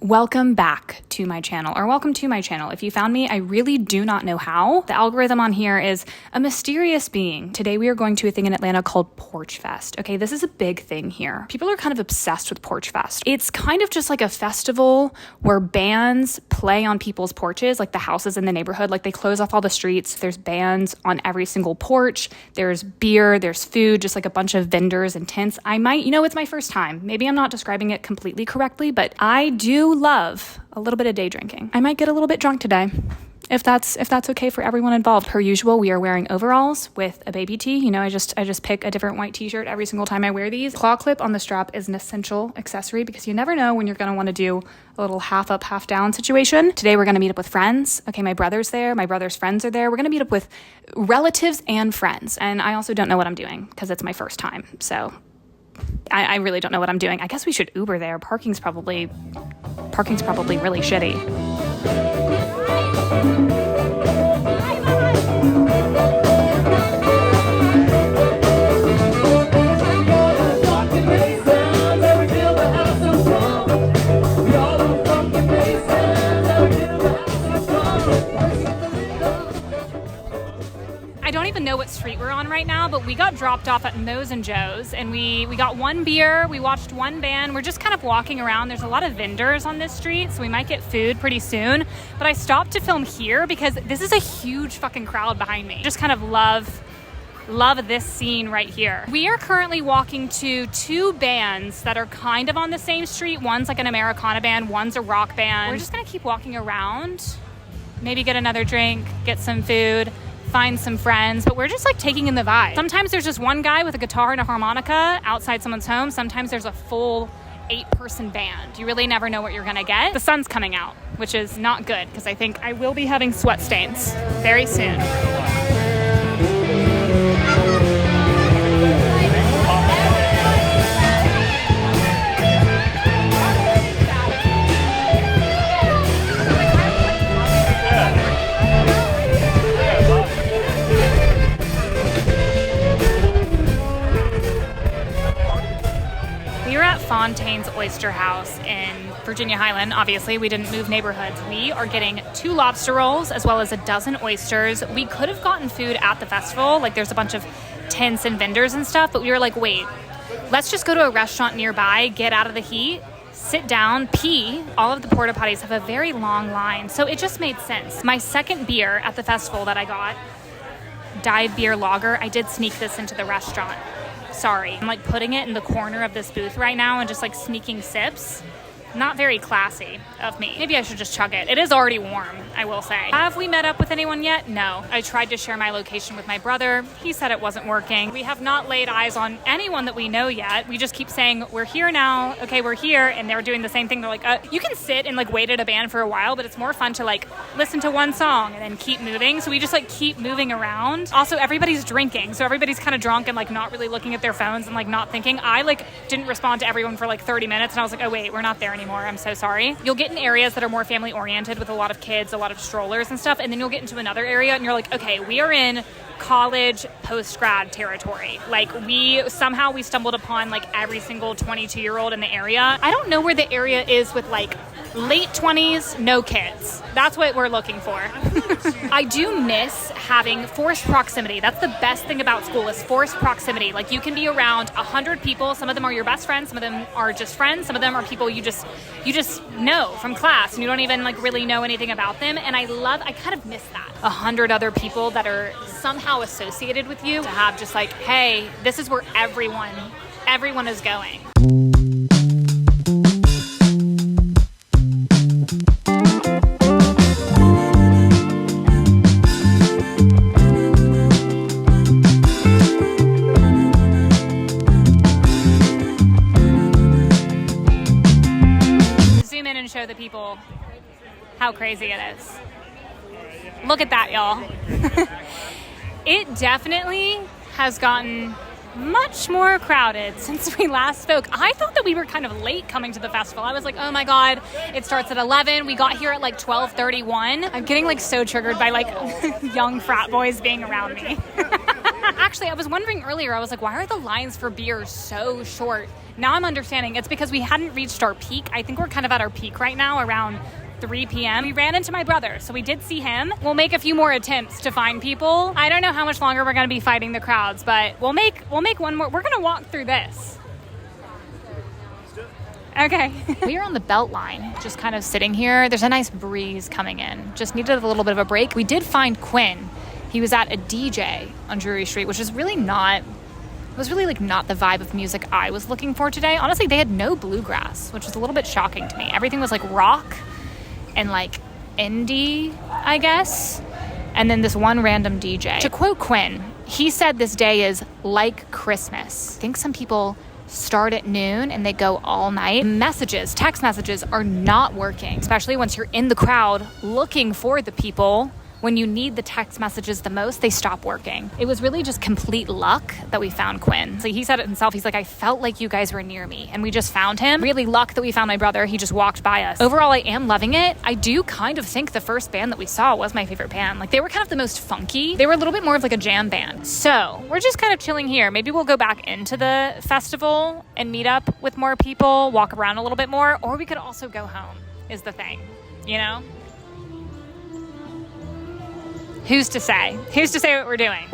Welcome back to my channel, or welcome to my channel. If you found me, I really do not know how. The algorithm on here is a mysterious being. Today we are going to a thing in Atlanta called Porchfest. Okay, this is a big thing here. People are kind of obsessed with Porchfest. It's kind of just like a festival where bands play on people's porches, like the houses in the neighborhood. Like they close off all the streets. There's bands on every single porch. There's beer, there's food, just like a bunch of vendors and tents. It's my first time. Maybe I'm not describing it completely correctly, but I do love a little bit of day drinking. I might get a little bit drunk today, if that's okay for everyone involved. Per usual, we are wearing overalls with a baby tee. You know, I just pick a different white t-shirt every single time I wear these. Claw clip on the strap is an essential accessory because you never know when you're going to want to do a little half up, half down situation. Today we're going to meet up with friends. Okay, my brother's there. My brother's friends are there. We're going to meet up with relatives and friends. And I also don't know what I'm doing because it's my first time. So I really don't know what I'm doing. I guess we should Uber there. Parking's probably really shitty. I don't even know what street we're on right now, but we got dropped off at Moe's and Joe's, and we got one beer, we watched one band. We're just kind of walking around. There's a lot of vendors on this street, so we might get food pretty soon. But I stopped to film here because this is a huge fucking crowd behind me. Just kind of love this scene right here. We are currently walking to two bands that are kind of on the same street. One's like an Americana band, one's a rock band. We're just gonna keep walking around, maybe get another drink, get some food, find some friends, but we're just like taking in the vibe. Sometimes there's just one guy with a guitar and a harmonica outside someone's home. Sometimes there's a full 8-person band. You really never know what you're gonna get. The sun's coming out, which is not good because I think I will be having sweat stains very soon. Fontaine's Oyster House in Virginia Highland. Obviously, we didn't move neighborhoods. We are getting 2 lobster rolls as well as a dozen oysters. We could have gotten food at the festival. Like there's a bunch of tents and vendors and stuff, but we were like, wait, let's just go to a restaurant nearby, get out of the heat, sit down, pee. All of the porta potties have a very long line, so it just made sense. My second beer at the festival that I got, Dive Beer Lager, I did sneak this into the restaurant. Sorry. I'm like putting it in the corner of this booth right now and just like sneaking sips. Not very classy of me. Maybe I should just chug it. It is already warm, I will say. Have we met up with anyone yet? No. I tried to share my location with my brother. He said it wasn't working. We have not laid eyes on anyone that we know yet. We just keep saying, we're here now. Okay, we're here. And they're doing the same thing. They're like, you can sit and like wait at a band for a while, but it's more fun to like listen to one song and then keep moving. So we just like keep moving around. Also, everybody's drinking. So everybody's kind of drunk and like not really looking at their phones and like not thinking. I like didn't respond to everyone for like 30 minutes. And I was like, oh wait, we're not there anymore. I'm so sorry. You'll get in areas that are more family oriented with a lot of kids, a lot of strollers and stuff. And then you'll get into another area and you're like, okay, we are in college post-grad territory. Like we stumbled upon like every single 22-year-old in the area. I don't know where the area is with like late 20s, no kids. That's what we're looking for. I do miss having forced proximity. That's the best thing about school is forced proximity. Like you can be around 100 people. Some of them are your best friends. Some of them are just friends. Some of them are people you just know from class and you don't even like really know anything about them. And I kind of miss that. 100 other people that are somehow associated with you to have just like, hey, this is where everyone is going. Zoom in and show the people how crazy it is. Look at that, y'all. It definitely has gotten much more crowded since we last spoke. I thought that we were kind of late coming to the festival. I was like, oh my God, it starts at 11. We got here at like 12:31. I'm getting like so triggered by like young frat boys being around me. Actually, I was wondering earlier, I was like, why are the lines for beer so short Now I'm understanding it's because we hadn't reached our peak. I think we're kind of at our peak right now around 3 p.m. We ran into my brother, so we did see him. We'll make a few more attempts to find people. I don't know how much longer we're going to be fighting the crowds, but we'll make one more. We're going to walk through this. Okay. We are on the belt line, just kind of sitting here. There's a nice breeze coming in. Just needed a little bit of a break. We did find Quinn. He was at a DJ on Drury Street, which is really not... It was really like not the vibe of music I was looking for today. Honestly, they had no bluegrass, which was a little bit shocking to me. Everything was like rock and like indie, I guess. And then this one random DJ. To quote Quinn, he said this day is like Christmas. I think some people start at noon and they go all night. Messages, text messages are not working, especially once you're in the crowd looking for the people. When you need the text messages the most, they stop working. It was really just complete luck that we found Quinn. So he said it himself. He's like, I felt like you guys were near me. And we just found him. Really luck that we found my brother. He just walked by us. Overall, I am loving it. I do kind of think the first band that we saw was my favorite band. Like, they were kind of the most funky. They were a little bit more of like a jam band. So we're just kind of chilling here. Maybe we'll go back into the festival and meet up with more people, walk around a little bit more, or we could also go home is the thing, you know? Who's to say? Who's to say what we're doing?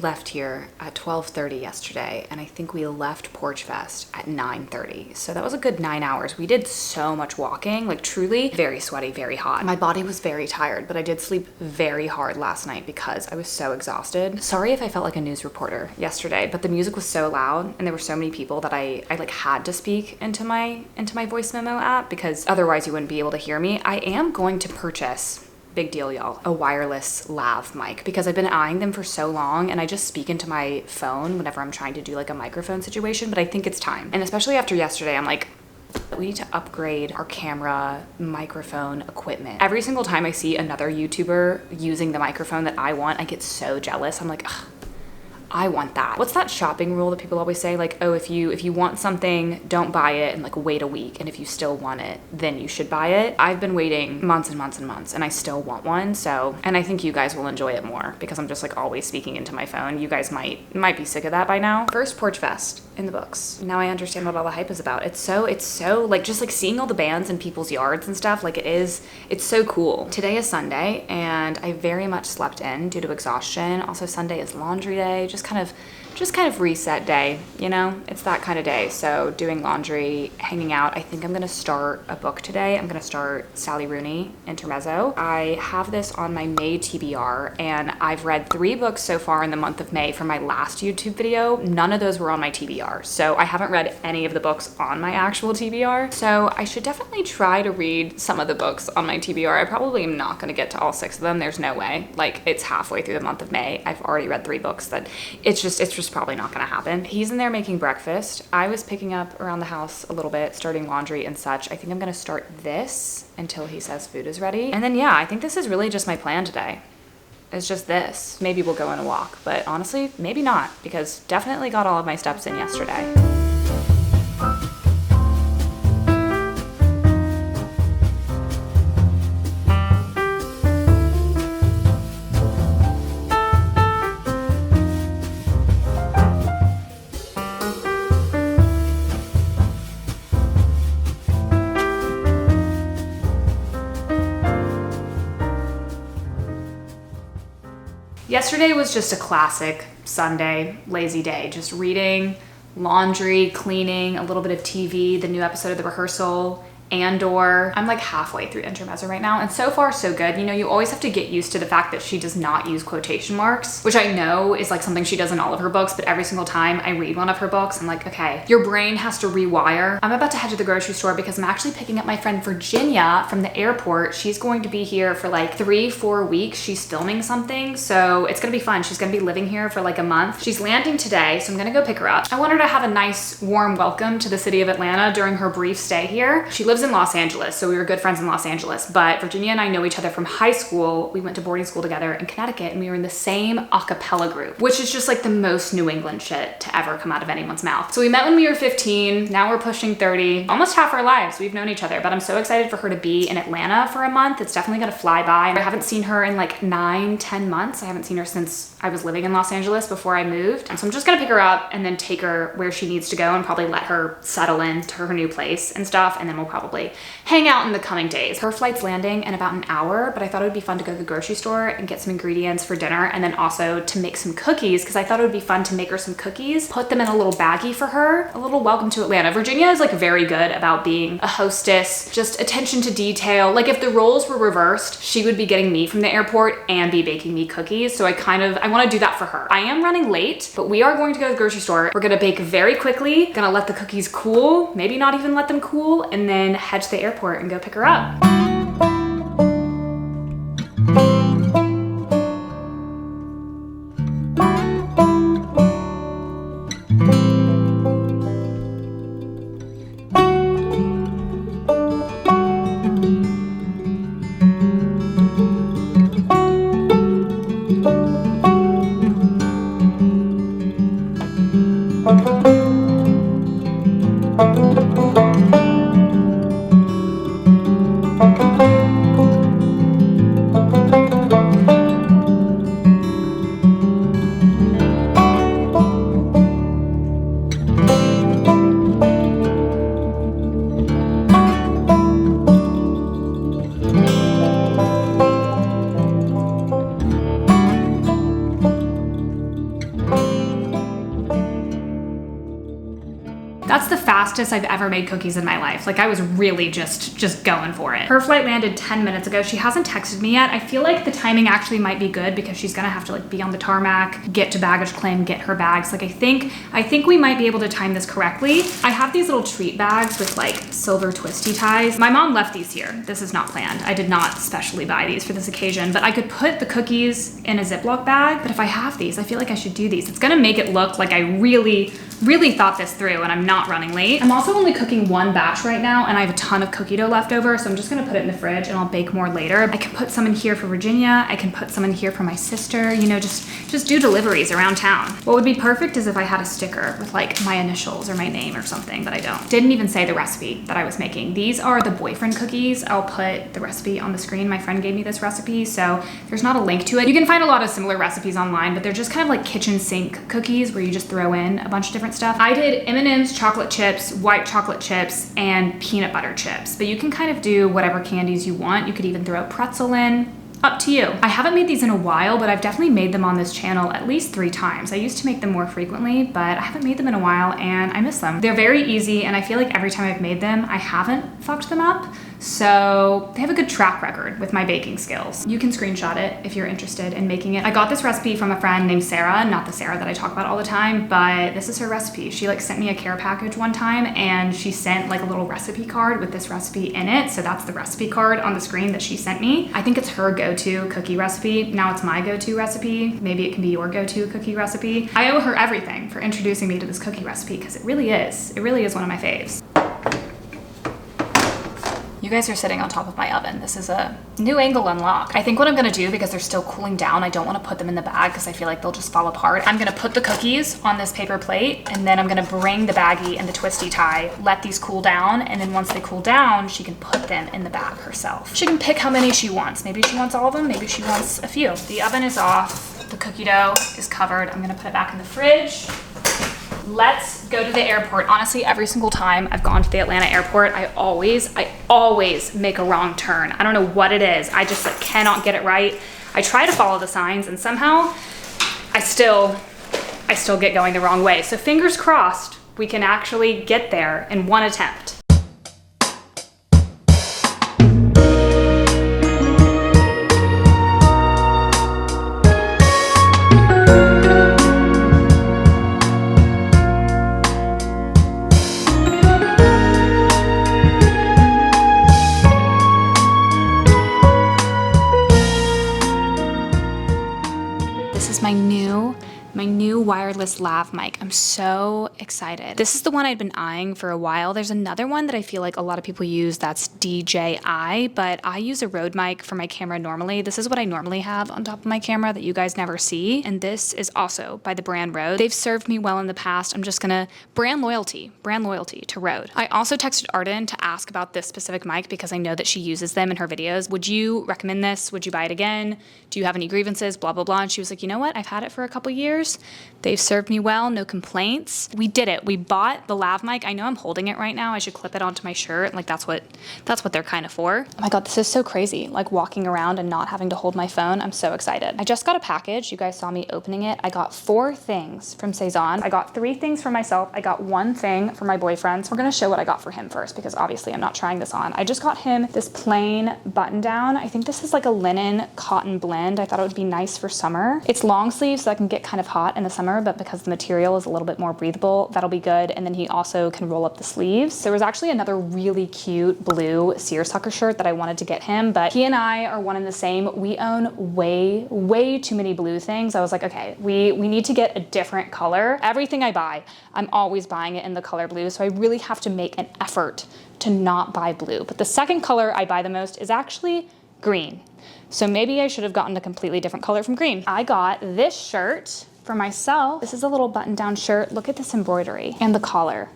Left here at 12:30 yesterday, and I think we left Porchfest at 9:30. So that was a good 9 hours. We did so much walking, like truly very sweaty, very hot. My body was very tired, but I did sleep very hard last night because I was so exhausted. Sorry if I felt like a news reporter yesterday, but the music was so loud and there were so many people that I like had to speak into my voice memo app because otherwise you wouldn't be able to hear me. I am going to purchase, big deal, y'all, a wireless lav mic because I've been eyeing them for so long and I just speak into my phone whenever I'm trying to do like a microphone situation, but I think it's time. And especially after yesterday, I'm like, we need to upgrade our camera, microphone, equipment. Every single time I see another YouTuber using the microphone that I want, I get so jealous. I'm like, ugh, I want that. What's that shopping rule that people always say? Like, oh, if you want something, don't buy it and like wait a week. And if you still want it, then you should buy it. I've been waiting months and months and months and I still want one. So, and I think you guys will enjoy it more because I'm just like always speaking into my phone. You guys might be sick of that by now. First Porchfest in the books. Now I understand what all the hype is about. It's so like just like seeing all the bands in people's yards and stuff. Like it's so cool. Today is Sunday and I very much slept in due to exhaustion. Also Sunday is laundry day. Just kind of reset day, you know? It's that kind of day. So doing laundry, hanging out. I think I'm gonna start a book today. I'm gonna start Sally Rooney, Intermezzo. I have this on my May TBR and I've read 3 books so far in the month of May from my last YouTube video. None of those were on my TBR. So I haven't read any of the books on my actual TBR. So I should definitely try to read some of the books on my TBR. I probably am not gonna get to all 6 of them. There's no way. Like, it's halfway through the month of May. I've already read 3 books that it's just probably not gonna happen. He's in there making breakfast. I was picking up around the house a little bit, starting laundry and such. I think I'm gonna start this until he says food is ready. And then yeah, I think this is really just my plan today. It's just this. Maybe we'll go on a walk, but honestly, maybe not because definitely got all of my steps in yesterday. Yesterday was just a classic Sunday, lazy day, just reading, laundry, cleaning, a little bit of TV, the new episode of The Rehearsal, and/or I'm like halfway through Intermezzo right now, and so far so good. You know, you always have to get used to the fact that she does not use quotation marks, which I know is like something she does in all of her books, but every single time I read one of her books, I'm like, okay, your brain has to rewire. I'm about to head to the grocery store because I'm actually picking up my friend Virginia from the airport. She's going to be here for like 3-4 weeks. She's filming something, so it's gonna be fun. She's gonna be living here for like a month. She's landing today, so I'm gonna go pick her up. I want her to have a nice warm welcome to the city of Atlanta during her brief stay here. She lives in Los Angeles, so we were good friends in Los Angeles, but Virginia and I know each other from high school. We went to boarding school together in Connecticut, and we were in the same a cappella group, which is just like the most New England shit to ever come out of anyone's mouth. So we met when we were 15, now we're pushing 30, almost half our lives we've known each other, but I'm so excited for her to be in Atlanta for a month. It's definitely gonna fly by. I haven't seen her in like 9-10 months. I haven't seen her since I was living in Los Angeles before I moved. And so I'm just gonna pick her up and then take her where she needs to go and probably let her settle into her new place and stuff, and then we'll probably hang out in the coming days. Her flight's landing in about an hour, but I thought it would be fun to go to the grocery store and get some ingredients for dinner, and then also to make some cookies, because I thought it would be fun to make her some cookies, put them in a little baggie for her, a little welcome to Atlanta. Virginia is like very good about being a hostess, just attention to detail. Like if the roles were reversed, she would be getting me from the airport and be baking me cookies. So I want to do that for her. I am running late, but we are going to go to the grocery store. We're gonna bake very quickly, gonna let the cookies cool, maybe not even let them cool, and then head to the airport and go pick her up. That's the fastest I've ever made cookies in my life. Like I was really just going for it. Her flight landed 10 minutes ago. She hasn't texted me yet. I feel like the timing actually might be good because she's gonna have to like be on the tarmac, get to baggage claim, get her bags. Like I think we might be able to time this correctly. I have these little treat bags with like silver twisty ties. My mom left these here. This is not planned. I did not specially buy these for this occasion, but I could put the cookies in a Ziploc bag. But if I have these, I feel like I should do these. It's gonna make it look like I really thought this through and I'm not running late. I'm also only cooking one batch right now and I have a ton of cookie dough left over, so I'm just gonna put it in the fridge and I'll bake more later. I can put some in here for Virginia. I can put some in here for my sister, you know, just do deliveries around town. What would be perfect is if I had a sticker with like my initials or my name or something, but I don't. Didn't even say the recipe that I was making. These are the boyfriend cookies. I'll put the recipe on the screen. My friend gave me this recipe, so there's not a link to it. You can find a lot of similar recipes online, but they're just kind of like kitchen sink cookies where you just throw in a bunch of different stuff. I did M&M's chocolate chips, white chocolate chips, and peanut butter chips, but you can kind of do whatever candies you want. You could even throw pretzel in. Up to you. I haven't made these in a while, but I've definitely made them on this channel at least 3 times. I used to make them more frequently, but I haven't made them in a while and I miss them. They're very easy and I feel like every time I've made them, I haven't fucked them up. So they have a good track record with my baking skills. You can screenshot it if you're interested in making it. I got this recipe from a friend named Sarah, not the Sarah that I talk about all the time, but this is her recipe. She like sent me a care package one time and she sent like a little recipe card with this recipe in it. So that's the recipe card on the screen that she sent me. I think it's her go-to cookie recipe. Now it's my go-to recipe. Maybe it can be your go-to cookie recipe. I owe her everything for introducing me to this cookie recipe because it really is one of my faves. You guys are sitting on top of my oven. This is a new angle unlock. I think what I'm gonna do, because they're still cooling down, I don't wanna put them in the bag because I feel like they'll just fall apart. I'm gonna put the cookies on this paper plate and then I'm gonna bring the baggie and the twisty tie, let these cool down, and then once they cool down, she can put them in the bag herself. She can pick how many she wants. Maybe she wants all of them, maybe she wants a few. The oven is off, the cookie dough is covered. I'm gonna put it back in the fridge. Let's go to the airport. Honestly, every single time I've gone to the Atlanta airport, I always make a wrong turn. I don't know what it is. I just like cannot get it right. I try to follow the signs and somehow I still get going the wrong way. So fingers crossed, we can actually get there in one attempt. wireless lav mic. I'm so excited. This is the one I'd been eyeing for a while. There's another one that I feel like a lot of people use that's DJI, but I use a Rode mic for my camera normally. This is what I normally have on top of my camera that you guys never see. And this is also by the brand Rode. They've served me well in the past. I'm just gonna brand loyalty to Rode. I also texted Arden to ask about this specific mic because I know that she uses them in her videos. Would you recommend this? Would you buy it again? Do you have any grievances? Blah, blah, blah. And she was like, you know what? I've had it for a couple years. They've served me well, no complaints. We did it. We bought the lav mic. I know I'm holding it right now. I should clip it onto my shirt. Like that's what they're kind of for. Oh my God, this is so crazy. Like walking around and not having to hold my phone. I'm so excited. I just got a package. You guys saw me opening it. I got 4 things from Sézane. I got 3 things for myself. I got 1 thing for my boyfriend. So we're gonna show what I got for him first because obviously I'm not trying this on. I just got him this plain button down. I think this is like a linen cotton blend. I thought it would be nice for summer. It's long sleeve so that can get kind of hot in the summer, but because the material is a little bit more breathable, that'll be good. And then he also can roll up the sleeves. There was actually another really cute blue seersucker shirt that I wanted to get him, but he and I are one and the same. We own way too many blue things. I was like, okay, we need to get a different color. Everything I buy, I'm always buying it in the color blue. So I really have to make an effort to not buy blue. But the second color I buy the most is actually green. So maybe I should have gotten a completely different color from green. I got this shirt for myself. This is a little button-down shirt. Look at this embroidery and the collar.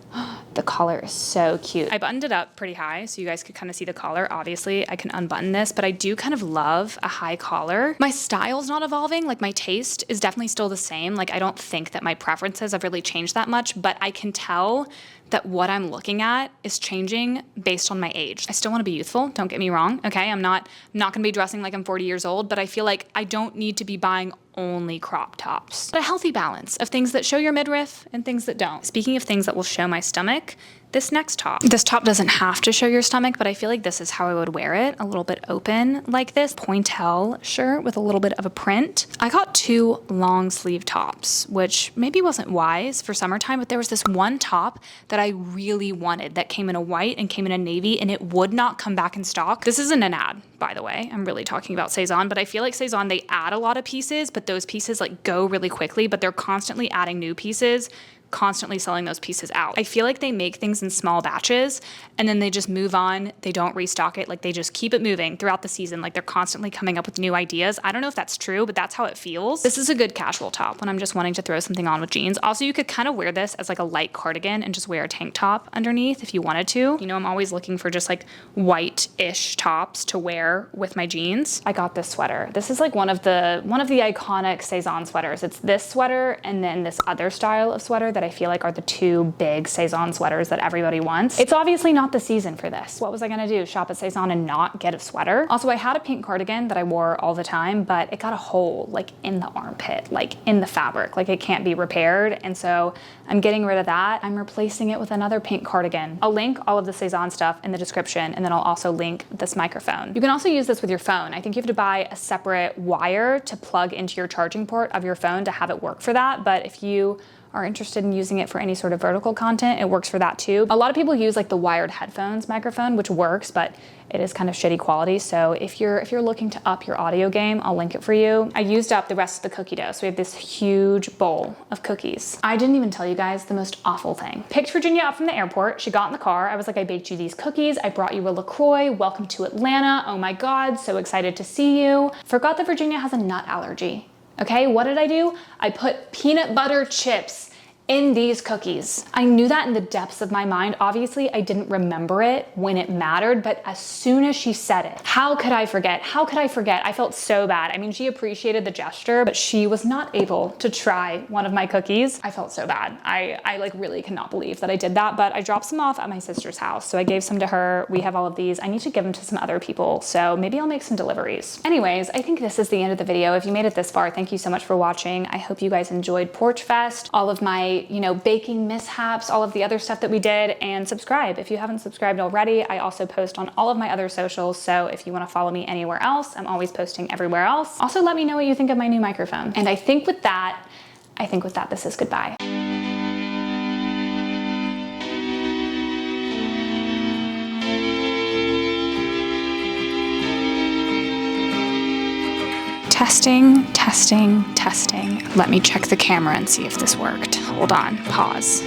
The collar is so cute. I buttoned it up pretty high so you guys could kind of see the collar. Obviously, I can unbutton this, but I do kind of love a high collar. My style's not evolving. Like my taste is definitely still the same. Like I don't think that my preferences have really changed that much, but I can tell that what I'm looking at is changing based on my age. I still want to be youthful, don't get me wrong, okay? I'm not gonna be dressing like I'm 40 years old, but I feel like I don't need to be buying only crop tops. But a healthy balance of things that show your midriff and things that don't. Speaking of things that will show my stomach, this next top. This top doesn't have to show your stomach, but I feel like this is how I would wear it. A little bit open like this. Pointel shirt with a little bit of a print. I got 2 long sleeve tops, which maybe wasn't wise for summertime, but there was this one top that I really wanted that came in a white and came in a navy and it would not come back in stock. This isn't an ad, by the way. I'm really talking about Sézane, but I feel like Sézane, they add a lot of pieces, but those pieces like go really quickly, but they're constantly adding new pieces, constantly selling those pieces out. I feel like they make things in small batches and then they just move on. They don't restock it. Like they just keep it moving throughout the season. Like they're constantly coming up with new ideas. I don't know if that's true, but that's how it feels. This is a good casual top when I'm just wanting to throw something on with jeans. Also, you could kind of wear this as like a light cardigan and just wear a tank top underneath if you wanted to. You know, I'm always looking for just like white-ish tops to wear with my jeans. I got this sweater. This is like one of the iconic Sézane sweaters. It's this sweater and then this other style of sweater that I feel like are the 2 big Sézane sweaters that everybody wants. It's obviously not the season for this. What was I gonna do? Shop at Sézane and not get a sweater? Also, I had a pink cardigan that I wore all the time, but it got a hole like in the armpit, like in the fabric, like it can't be repaired. And so I'm getting rid of that. I'm replacing it with another pink cardigan. I'll link all of the Sézane stuff in the description, and then I'll also link this microphone. You can also use this with your phone. I think you have to buy a separate wire to plug into your charging port of your phone to have it work for that. But if you are interested in using it for any sort of vertical content, it works for that too. A lot of people use like the wired headphones microphone, which works, but it is kind of shitty quality. So if you're looking to up your audio game, I'll link it for you. I used up the rest of the cookie dough. So we have this huge bowl of cookies. I didn't even tell you guys the most awful thing. Picked Virginia up from the airport. She got in the car. I was like, I baked you these cookies. I brought you a LaCroix. Welcome to Atlanta. Oh my God, so excited to see you. Forgot that Virginia has a nut allergy. Okay, what did I do? I put peanut butter chips in these cookies. I knew that in the depths of my mind. Obviously, I didn't remember it when it mattered, but as soon as she said it, how could I forget? How could I forget? I felt so bad. I mean, she appreciated the gesture, but she was not able to try one of my cookies. I felt so bad. I like really cannot believe that I did that, but I dropped some off at my sister's house. So I gave some to her. We have all of these. I need to give them to some other people. So maybe I'll make some deliveries. Anyways, I think this is the end of the video. If you made it this far, thank you so much for watching. I hope you guys enjoyed Porchfest, all of my baking mishaps, all of the other stuff that we did, and subscribe if you haven't subscribed already. I also post on all of my other socials, so if you want to follow me anywhere else, I'm always posting everywhere else. Also, let me know what you think of my new microphone. And I think with that, this is goodbye. Testing, testing, testing. Let me check the camera and see if this worked. Hold on, pause.